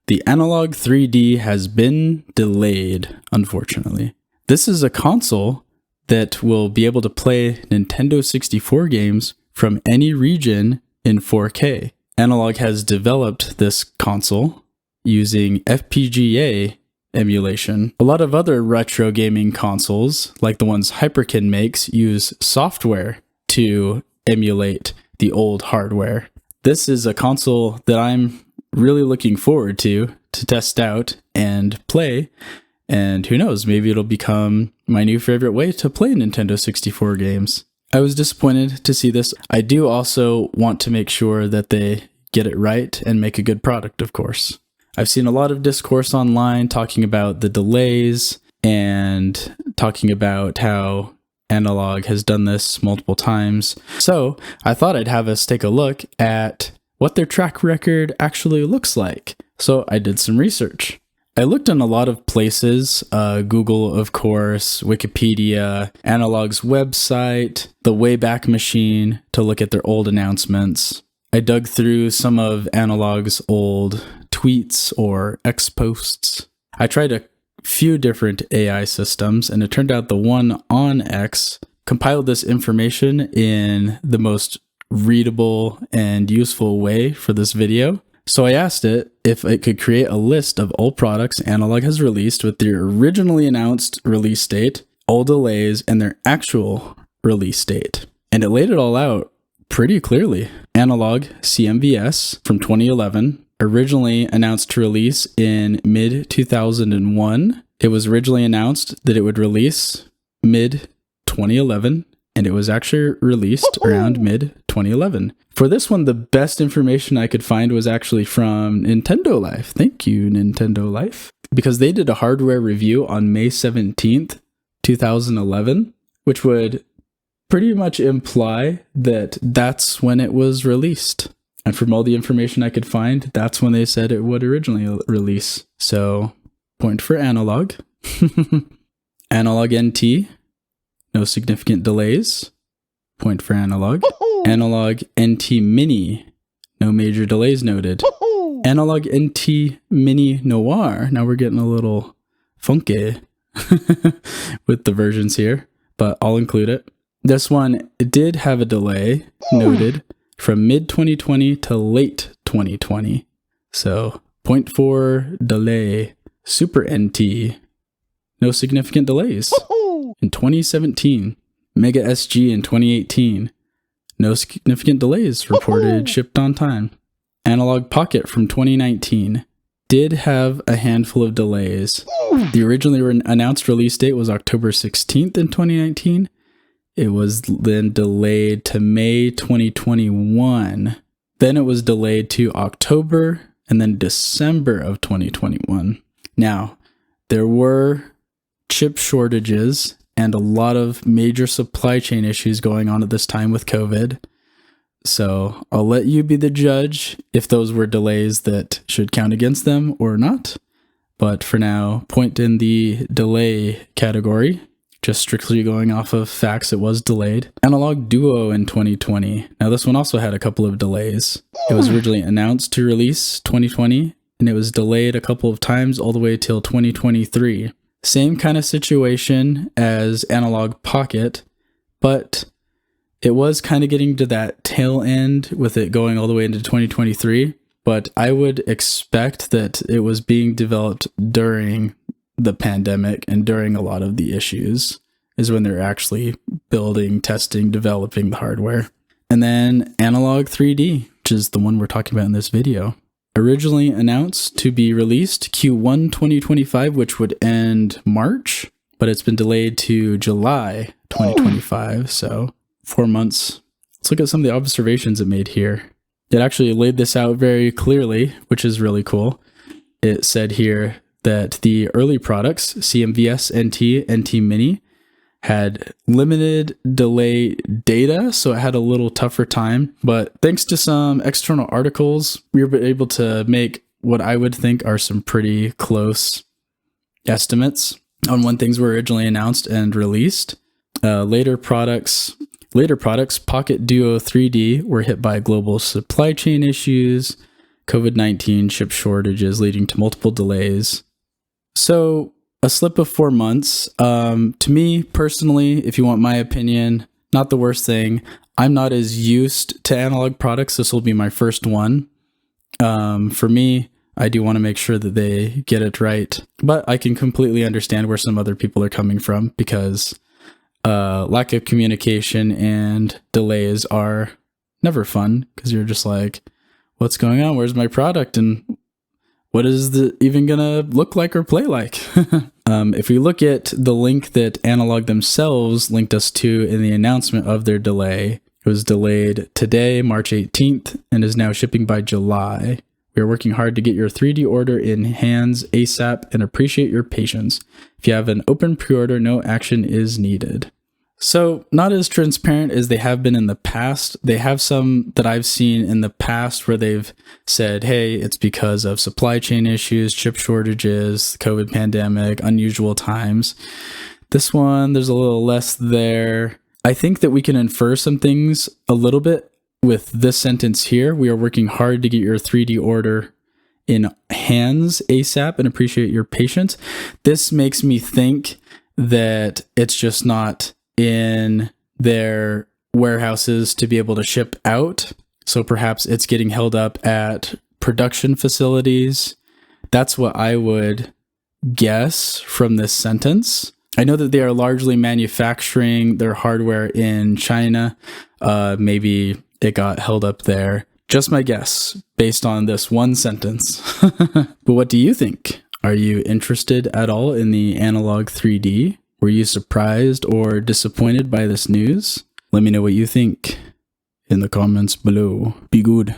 The Analogue 3D has been delayed, unfortunately. This is a console that will be able to play Nintendo 64 games from any region in 4K. Analogue has developed this console using FPGA emulation. A lot of other retro gaming consoles, like the ones Hyperkin makes, use software to emulate the old hardware. This is a console that I'm really looking forward to test out and play, and who knows, maybe it'll become my new favorite way to play Nintendo 64 games. I was disappointed to see this. I do also want to make sure that they get it right and make a good product, of course. I've seen a lot of discourse online talking about the delays and talking about how Analogue has done this multiple times. So I thought I'd have us take a look at what their track record actually looks like. So I did some research. I looked in a lot of places, Google, of course, Wikipedia, Analogue's website, the Wayback Machine, to look at their old announcements. I dug through some of Analogue's old tweets or X posts. I tried a few different AI systems, and it turned out the one on X compiled this information in the most readable and useful way for this video. So I asked it if it could create a list of all products Analogue has released with their originally announced release date, all delays, and their actual release date. And it laid it all out pretty clearly. Analogue CMVS from 2011, originally announced to release in mid-2001. It was originally announced that it would release mid-2011, and it was actually released around mid-2011. For this one, the best information I could find was actually from Nintendo Life. Thank you, Nintendo Life. Because they did a hardware review on May 17th, 2011, which would pretty much imply that that's when it was released. And from all the information I could find, that's when they said it would originally release. So, point for Analogue. Analogue NT, no significant delays. Point for Analogue. Analogue NT Mini, no major delays noted. Analogue NT Mini Noir, now we're getting a little funky with the versions here, but I'll include it. This one did have a delay noted from mid-2020 to late 2020. So, point for delay. Super NT, no significant delays. In 2017, Mega SG in 2018, no significant delays reported, shipped on time. Analogue Pocket from 2019 did have a handful of delays. The originally announced release date was October 16th in 2019. It was then delayed to May 2021. Then it was delayed to October and then December of 2021. Now, there were chip shortages and a lot of major supply chain issues going on at this time with COVID. So I'll let you be the judge if those were delays that should count against them or not. But for now, point in the delay category, just strictly going off of facts, it was delayed. Analogue Duo in 2020. Now this one also had a couple of delays. It was originally announced to release 2020, and it was delayed a couple of times all the way till 2023. Same kind of situation as Analogue Pocket, but it was kind of getting to that tail end with it going all the way into 2023. But I would expect that it was being developed during the pandemic and during a lot of the issues is when they're actually building, testing, developing the hardware. And then Analogue 3D, which is the one we're talking about in this video. Originally announced to be released Q1 2025, which would end March, but it's been delayed to July 2025, so 4 months. Let's look at some of the observations it made here. It actually laid this out very clearly, which is really cool. It said here that the early products, CMVS NT, NT Mini, had limited delay data, so it had a little tougher time. But thanks to some external articles, we were able to make what I would think are some pretty close estimates on when things were originally announced and released. Later products, Pocket Duo 3D, were hit by global supply chain issues, COVID-19 chip shortages leading to multiple delays. So a slip of 4 months, to me personally, if you want my opinion, not the worst thing. I'm not as used to analog products. This will be my first one. For me, I do want to make sure that they get it right, but I can completely understand where some other people are coming from because lack of communication and delays are never fun because you're just like, what's going on? Where's my product? And what is it even gonna look like or play like? If we look at the link that Analogue themselves linked us to in the announcement of their delay, it was delayed today, March 18th, and is now shipping by July. We are working hard to get your 3D order in hands ASAP and appreciate your patience. If you have an open pre-order, no action is needed. So not as transparent as they have been in the past. They have some that I've seen in the past where they've said, hey, it's because of supply chain issues, chip shortages, COVID pandemic, unusual times. This one, there's a little less there. I think that we can infer some things a little bit with this sentence here. We are working hard to get your 3D order in hands ASAP and appreciate your patience. This makes me think that it's just not in their warehouses to be able to ship out. So perhaps it's getting held up at production facilities. That's what I would guess from this sentence. I know that they are largely manufacturing their hardware in China. Maybe it got held up there. Just my guess based on this one sentence. But what do you think? Are you interested at all in the Analogue 3D? Were you surprised or disappointed by this news? Let me know what you think in the comments below. Be good.